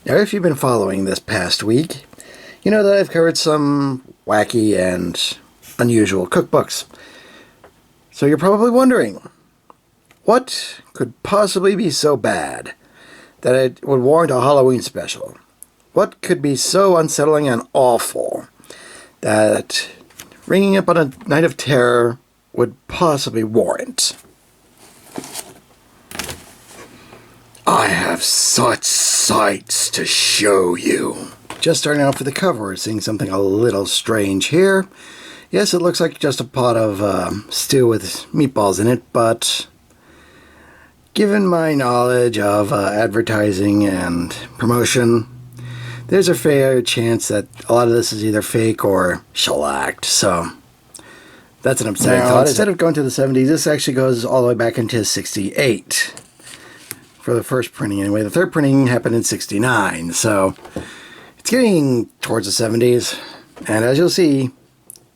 Now, if you've been following this past week, you know that I've covered some wacky and unusual cookbooks. So you're probably wondering, what could possibly be so bad that it would warrant a Halloween special? What could be so unsettling and awful that ringing up on a night of terror would possibly warrant? I have such sights to show you. Just starting off with the cover, we're seeing something a little strange here. Yes, it looks like just a pot of stew with meatballs in it, but given my knowledge of advertising and promotion, there's a fair chance that a lot of this is either fake or shellacked, so that's an upsetting thought. Instead of going to the 70s, this actually goes all the way back into 68. For the first printing anyway. The third printing happened in 69, so it's getting towards the 70s, and as you'll see,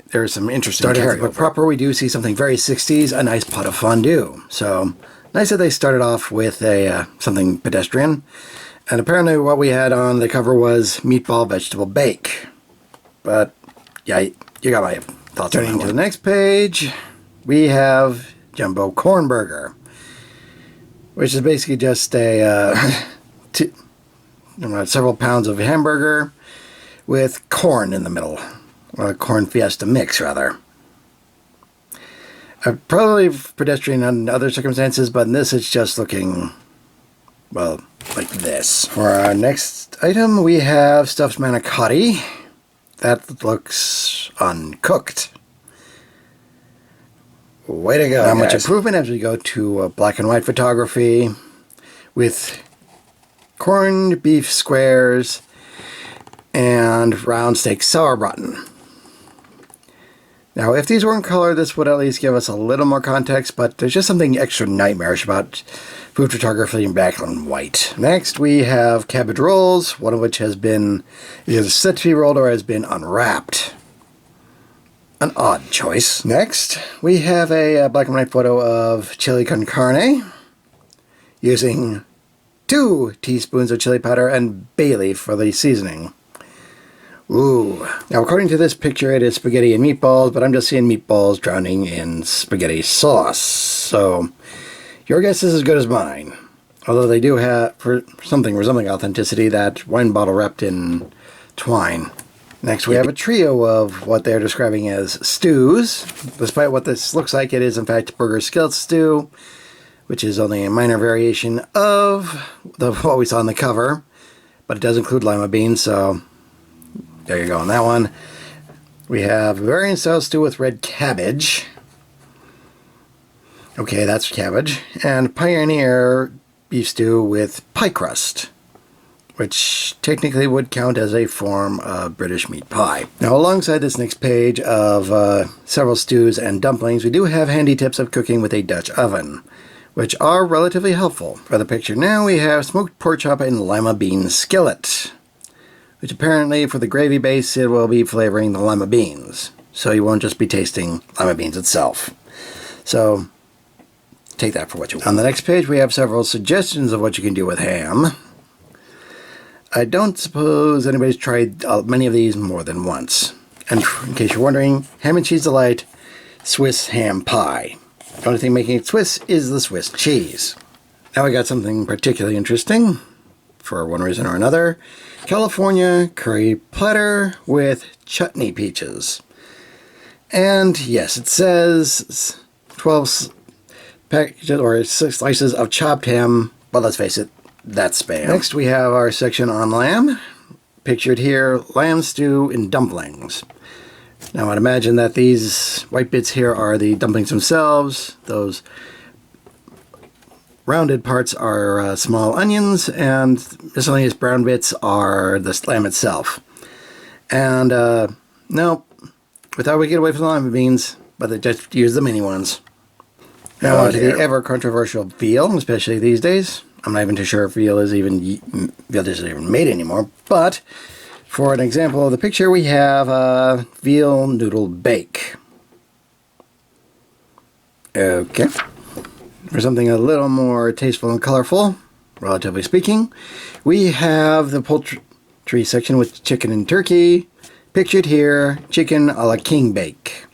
there's some interesting carryover. But proper, we do see something very 60s, a nice pot of fondue. So nice that they started off with a something pedestrian, and apparently what we had on the cover was meatball vegetable bake. But yeah, you got my thoughts. Turning to the next page, we have jumbo corn burger, which is basically just a several pounds of hamburger with corn in the middle, or a corn fiesta mix, rather. Probably pedestrian in other circumstances, but in this it's just looking, well, like this. For our next item, we have stuffed manicotti. That looks uncooked. Way to go, Not much improvement as we go to black and white photography with corned beef squares and round steak sauerbraten. Now, if these were in color, this would at least give us a little more context, but there's just something extra nightmarish about food photography in black and white. Next, we have cabbage rolls, one of which has been either set to be rolled or has been unwrapped. An odd choice. Next, we have a black and white photo of chili con carne using 2 teaspoons of chili powder and bay leaf for the seasoning. Ooh. Now, according to this picture, it is spaghetti and meatballs, but I'm just seeing meatballs drowning in spaghetti sauce. So, your guess is as good as mine. Although they do have, for something resembling authenticity, that wine bottle wrapped in twine. Next, we have a trio of what they're describing as stews. Despite what this looks like, it is in fact burger skillet stew, which is only a minor variation of what we saw on the cover, but it does include lima beans, so there you go on that one. We have Bavarian style stew with red cabbage. Okay, that's cabbage. And Pioneer beef stew with pie crust, which technically would count as a form of British meat pie. Now, alongside this next page of several stews and dumplings, we do have handy tips of cooking with a Dutch oven, which are relatively helpful. For the picture now, we have smoked pork chop and lima bean skillet, which apparently for the gravy base, it will be flavoring the lima beans, so you won't just be tasting lima beans itself. So, take that for what you want. On the next page, we have several suggestions of what you can do with ham. I don't suppose anybody's tried many of these more than once. And in case you're wondering, Ham and Cheese Delight Swiss ham pie. The only thing making it Swiss is the Swiss cheese. Now we got something particularly interesting, for one reason or another. California curry platter with chutney peaches. And yes, it says 12 packages or 6 slices of chopped ham, but let's face it, that's spam. Next, we have our section on lamb. Pictured here, lamb stew in dumplings. Now, I'd imagine that these white bits here are the dumplings themselves. Those rounded parts are small onions, and miscellaneous brown bits are the lamb itself. And, no, we thought we'd get away from the lima beans, but they just use the mini ones. Now, on to the ever controversial veal, especially these days. I'm not even too sure if veal isn't even made anymore, but for an example of the picture, we have a veal noodle bake. Okay. For something a little more tasteful and colorful, relatively speaking. We have the poultry section with chicken and turkey. Pictured here, chicken a la king bake,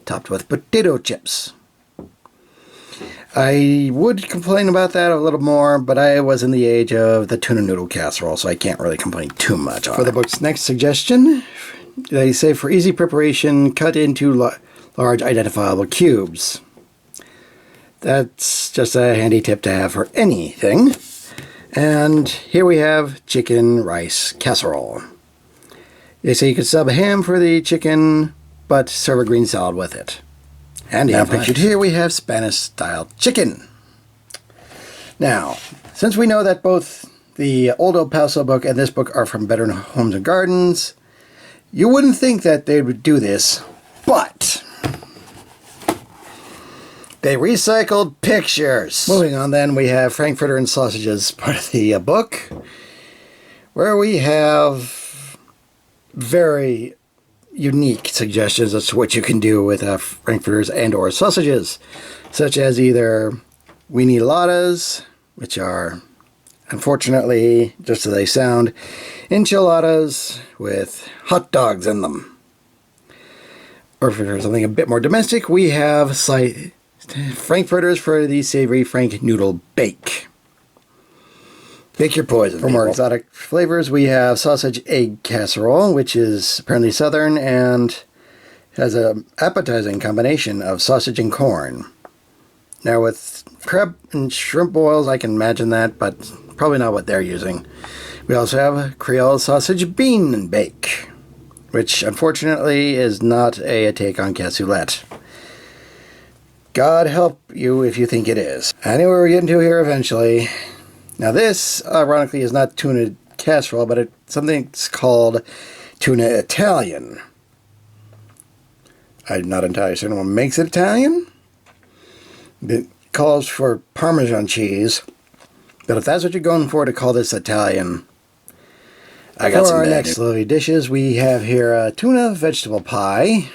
topped with potato chips. I would complain about that a little more, but I was in the age of the tuna noodle casserole, so I can't really complain too much on it. For the book's next suggestion, they say for easy preparation, cut into large identifiable cubes. That's just a handy tip to have for anything. And here we have chicken rice casserole. They say you could sub ham for the chicken, but serve a green salad with it. And now pictured here we have Spanish-style chicken. Now, since we know that both the Old El Paso book and this book are from Better Homes and Gardens, you wouldn't think that they would do this, but they recycled pictures. Moving on then, we have Frankfurter and Sausages, part of the book, where we have very unique suggestions as to what you can do with frankfurters and or sausages, such as either weenie ladas, which are unfortunately, just as they sound, enchiladas with hot dogs in them. Or for something a bit more domestic, we have frankfurters for the savory frank noodle bake. Pick your poison. For more exotic flavors, we have sausage egg casserole, which is apparently southern and has an appetizing combination of sausage and corn. Now with crab and shrimp boils, I can imagine that, but probably not what they're using. We also have Creole sausage bean and bake, which unfortunately is not a take on cassoulet. God help you if you think it is. Anyway, we're getting to here eventually. Now this, ironically, is not tuna casserole, but it's something that's called tuna Italian. I'm not entirely certain what makes it Italian. It calls for Parmesan cheese, but if that's what you're going for to call this Italian, I got some. For our next lovely dishes, we have here a tuna vegetable pie,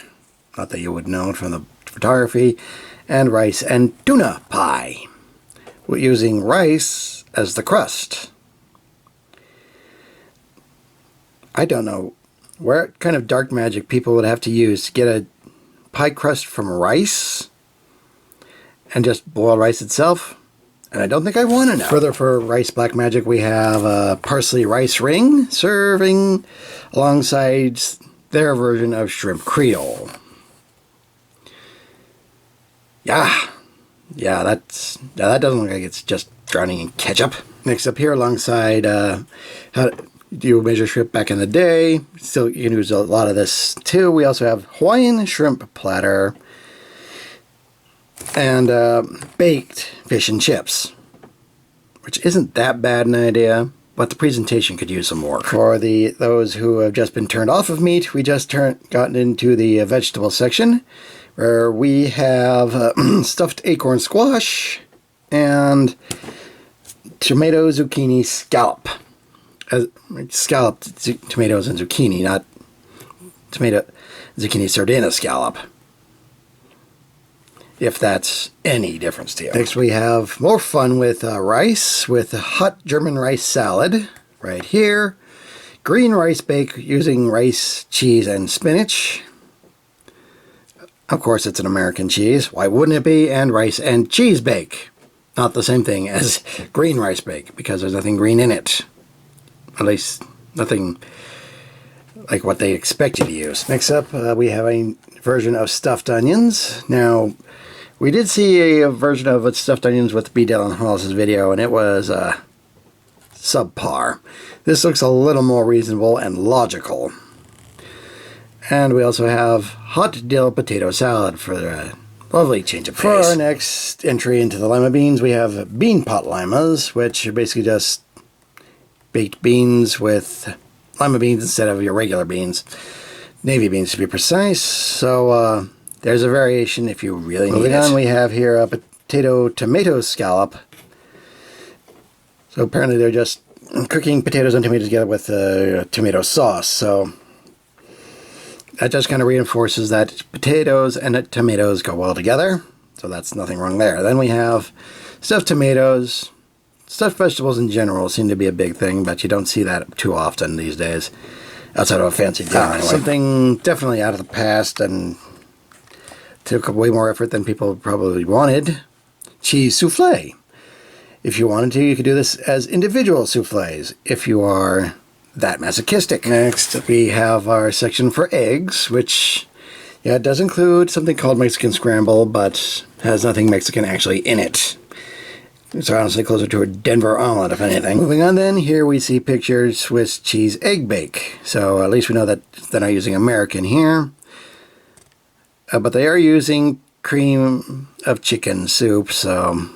not that you would know it from the photography, and rice and tuna pie. We're using rice as the crust. I don't know what kind of dark magic people would have to use to get a pie crust from rice and just boil rice itself, and I don't think I want to know. Further, for rice black magic, we have a parsley rice ring serving alongside their version of shrimp Creole. Yeah, that doesn't look like it's just drowning in ketchup. Next up here, alongside how you measure shrimp back in the day. Still, you can use a lot of this too. We also have Hawaiian shrimp platter and baked fish and chips, which isn't that bad an idea, but the presentation could use some work. For those who have just been turned off of meat, we just gotten into the vegetable section, where we have stuffed acorn squash and tomato zucchini scallop. Scalloped tomatoes and zucchini, not tomato zucchini sardina scallop, if that's any difference to you. Next we have more fun with rice, with a hot German rice salad right here. Green rice bake using rice, cheese, and spinach. Of course, it's an American cheese. Why wouldn't it be? And rice and cheese bake. Not the same thing as green rice bake, because there's nothing green in it. At least, nothing like what they expect you to use. Next up, we have a version of stuffed onions. Now, we did see a version of stuffed onions with B. Dylan Hollis's video, and it was subpar. This looks a little more reasonable and logical. And we also have hot dill potato salad for a lovely change of pace. For our next entry into the lima beans, we have bean pot limas, which are basically just baked beans with lima beans instead of your regular beans. Navy beans to be precise. So there's a variation if you really need it. Moving on, we have here a potato tomato scallop. So apparently they're just cooking potatoes and tomatoes together with tomato sauce. So that just kind of reinforces that potatoes and tomatoes go well together. So that's nothing wrong there. Then we have stuffed tomatoes, stuffed vegetables in general seem to be a big thing, but you don't see that too often these days. Outside of a fancy dinner, anyway. Something definitely out of the past and took way more effort than people probably wanted. Cheese souffle. If you wanted to, you could do this as individual souffles if you are that masochistic. Next, we have our section for eggs, which, yeah, it does include something called Mexican scramble, but has nothing Mexican actually in it. It's honestly closer to a Denver omelet, if anything. Moving on then, here we see pictured Swiss cheese egg bake. So at least we know that they're not using American here. But they are using cream of chicken soup, so...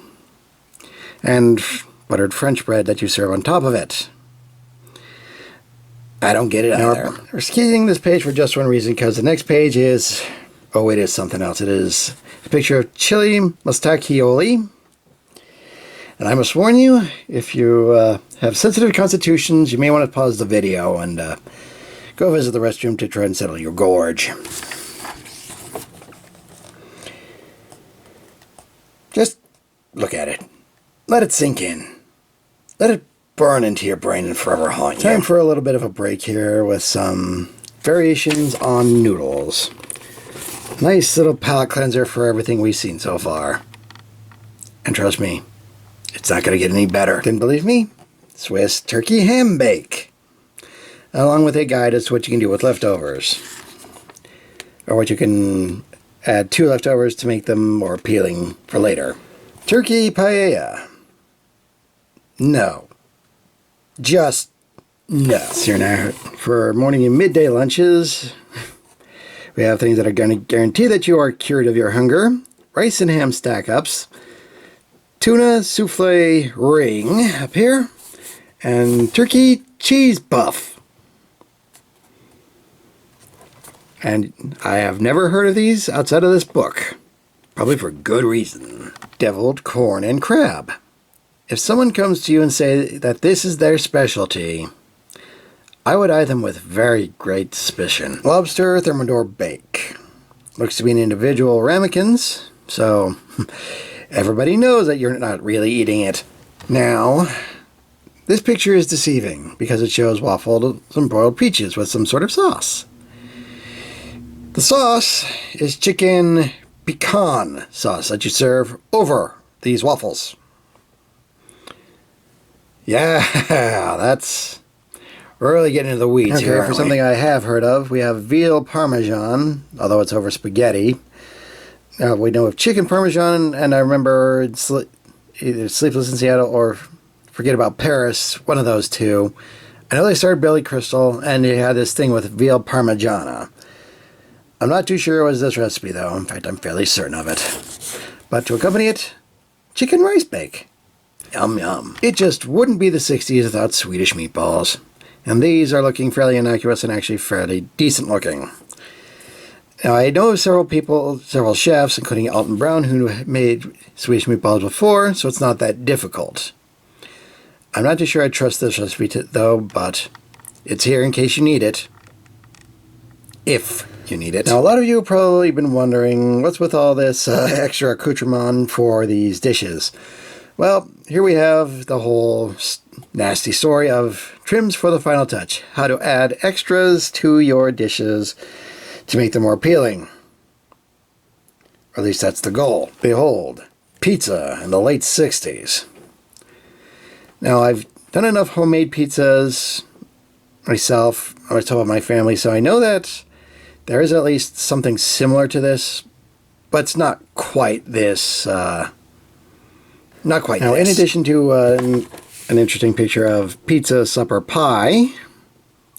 and buttered French bread that you serve on top of it. I don't get it either. We're skipping this page for just one reason, because the next page is... oh, it is something else. It is a picture of chili mustacchioli. And I must warn you, if you have sensitive constitutions, you may want to pause the video and go visit the restroom to try and settle your gorge. Just look at it. Let it sink in. Let it burn into your brain and forever haunt you. Time for a little bit of a break here with some variations on noodles. Nice little palate cleanser for everything we've seen so far. And trust me, it's not going to get any better. Didn't believe me? Swiss turkey ham bake. Along with a guide as to what you can do with leftovers. Or what you can add to leftovers to make them more appealing for later. Turkey paella. No. Just no. So now for morning and midday lunches, we have things that are going to guarantee that you are cured of your hunger. Rice and ham stack-ups. Tuna souffle ring up here. And turkey cheese buff. And I have never heard of these outside of this book. Probably for good reason. Deviled corn and crab. If someone comes to you and say that this is their specialty, I would eye them with very great suspicion. Lobster thermidor bake. Looks to be an individual ramekins, so everybody knows that you're not really eating it. Now, this picture is deceiving because it shows waffled and broiled peaches with some sort of sauce. The sauce is chicken pecan sauce that you serve over these waffles. Yeah, that's really getting into the weeds here. For something I have heard of, we have veal parmesan, although it's over spaghetti. Now, we know of chicken parmesan, and I remember either Sleepless in Seattle or Forget About Paris, one of those two. I know they started Billy Crystal, and they had this thing with veal parmigiana. I'm not too sure it was this recipe, though. In fact, I'm fairly certain of it. But to accompany it, chicken rice bake. Yum, yum. It just wouldn't be the 60s without Swedish meatballs. And these are looking fairly innocuous and actually fairly decent looking. Now, I know of several chefs, including Alton Brown, who made Swedish meatballs before, so it's not that difficult. I'm not too sure I trust this recipe, though, but it's here in case you need it. If you need it. Now, a lot of you have probably been wondering, what's with all this extra accoutrement for these dishes? Well, here we have the whole nasty story of trims for the final touch. How to add extras to your dishes to make them more appealing. Or at least that's the goal. Behold, pizza in the late 60s. Now, I've done enough homemade pizzas myself, on top of my family, so I know that there is at least something similar to this, but it's not quite this, not quite now, this. In addition to an interesting picture of pizza supper pie,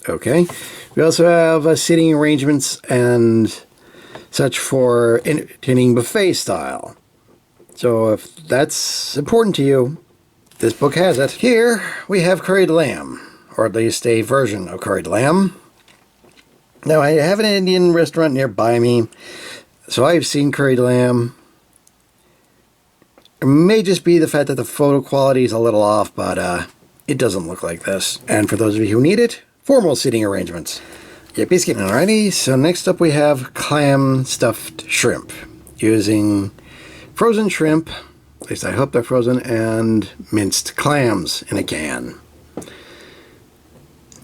okay, we also have seating arrangements and such for entertaining buffet style. So if that's important to you, this book has it. Here we have curried lamb, or at least a version of curried lamb. Now, I have an Indian restaurant nearby me, so I've seen curried lamb. It may just be the fact that the photo quality is a little off, but it doesn't look like this. And for those of you who need it, formal seating arrangements. Yippee skip. Alrighty, so next up we have clam stuffed shrimp, using frozen shrimp At least I hope they're frozen. And minced clams in a can.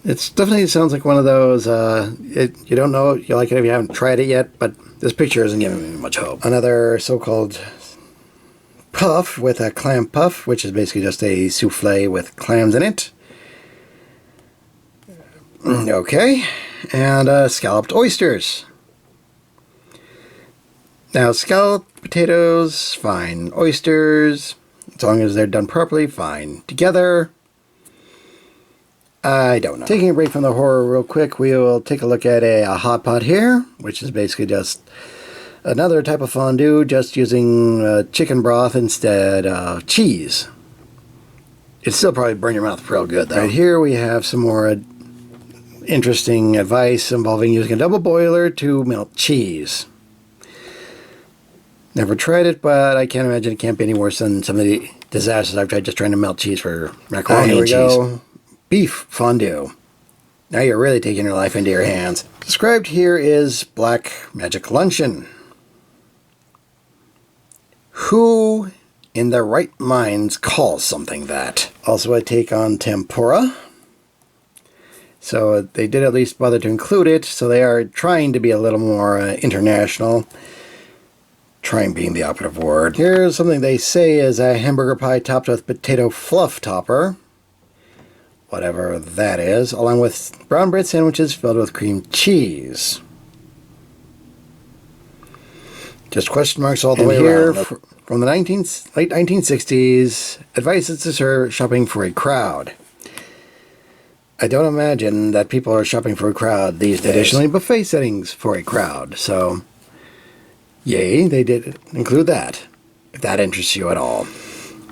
It definitely sounds like one of those, you don't know you like it if you haven't tried it yet, but this picture isn't giving me much hope. Another so-called puff with a clam puff, which is basically just a souffle with clams in it. Okay, and scalloped oysters. Now, scalloped potatoes, fine. Oysters, as long as they're done properly, fine. Together, I don't know. Taking a break from the horror real quick, we will take a look at a hot pot here, which is basically just another type of fondue, just using chicken broth instead of cheese. It'd still probably burn your mouth real good, though. Right here we have some more interesting advice involving using a double boiler to melt cheese. Never tried it, but I can't imagine it can't be any worse than some of the disasters I've tried just trying to melt cheese for macaroni and cheese. Here we go. Beef fondue. Now you're really taking your life into your hands. Described here is Black Magic Luncheon. Who in their right minds calls something that? Also a take on tempura. So they did at least bother to include it, so they are trying to be a little more international. Trying being the operative word. Here's something they say is a hamburger pie topped with potato fluff topper. Whatever that is, along with brown bread sandwiches filled with cream cheese. Just question marks all the way around. From the late 1960s, advice is to serve shopping for a crowd. I don't imagine that people are shopping for a crowd these days. Additionally, buffet settings for a crowd, so yay, they did include that, if that interests you at all.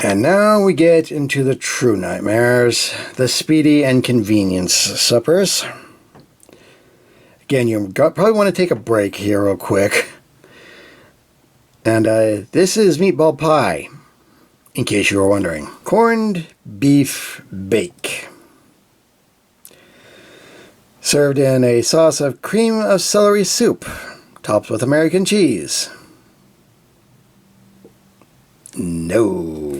And now we get into the true nightmares, the speedy and convenience suppers. Again, you probably want to take a break here real quick. And this is meatball pie, in case you were wondering. Corned beef bake. Served in a sauce of cream of celery soup, topped with American cheese. No.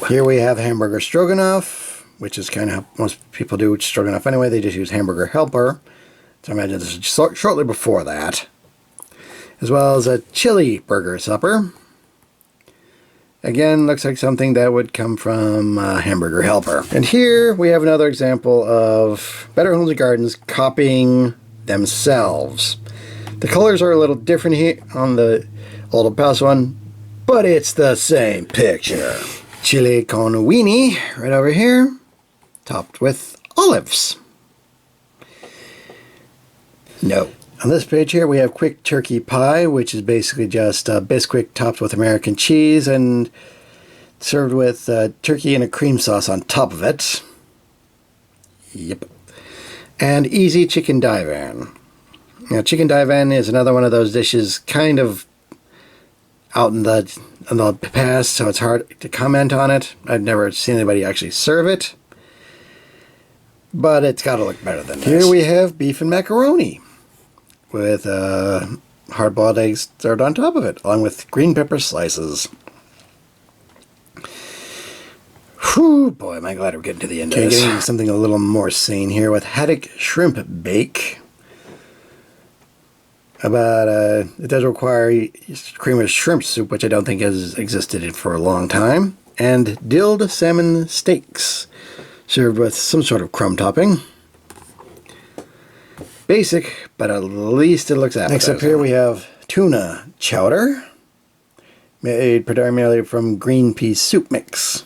Here we have hamburger stroganoff, which is kind of how most people do stroganoff anyway. They just use hamburger helper. So I imagine this is shortly before that. As well as a chili burger supper. Again, looks like something that would come from hamburger helper. And here we have another example of Better Homes and Gardens copying themselves. The colors are a little different here on the Old El Paso one, but it's the same picture. Chili con weenie right over here, topped with olives. No. On this page here we have quick turkey pie, which is basically just Bisquick topped with American cheese and served with turkey and a cream sauce on top of it. Yep. And easy chicken divan. Now, chicken divan is another one of those dishes kind of out in the past, so it's hard to comment on it. I've never seen anybody actually serve it, but it's got to look better than this. Here we have beef and macaroni with hard-boiled eggs served on top of it, along with green pepper slices. Whew, boy, am I glad we're getting to the end of this. Getting something a little more sane here with haddock shrimp bake. But it does require cream of shrimp soup, which I don't think has existed for a long time. And dilled salmon steaks, served with some sort of crumb topping. Basic, but at least it looks appetizing. Next up here we have tuna chowder, made primarily from green pea soup mix.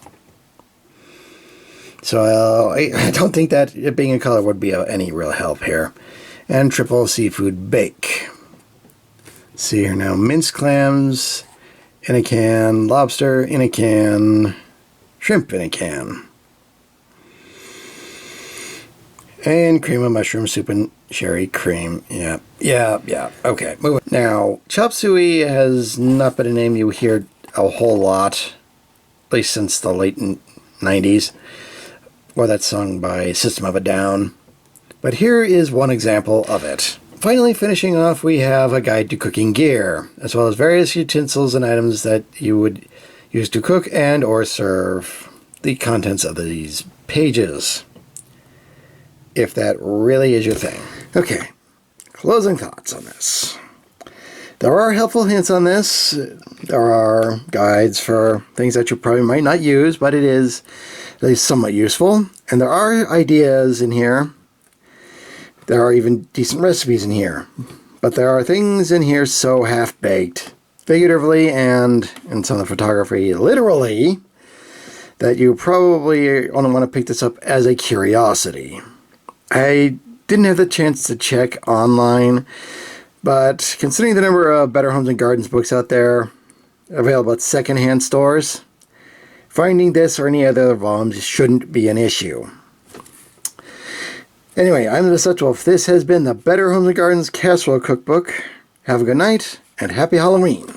So I don't think that it being in color would be of any real help here. And triple seafood bake. See here now, minced clams in a can, lobster in a can, shrimp in a can. And cream of mushroom soup and sherry cream. Yeah. Okay, moving. Now, chop suey has not been a name you hear a whole lot, at least since the late 90s, or that's sung by System of a Down. But here is one example of it. Finally, finishing off, we have a guide to cooking gear, as well as various utensils and items that you would used to cook and or serve the contents of these pages, if that really is your thing. Okay, closing thoughts on this. There are helpful hints on this. There are guides for things that you probably might not use, but it is at least somewhat useful. And there are ideas in here. There are even decent recipes in here. But there are things in here so half-baked, figuratively and in some of the photography literally, that you probably only want to pick this up as a curiosity. I didn't have the chance to check online, but considering the number of Better Homes and Gardens books out there available at secondhand stores, finding this or any other volumes shouldn't be an issue. Anyway, I'm the Deceptiwolf. This has been the Better Homes and Gardens Casserole Cookbook. Have a good night and happy Halloween.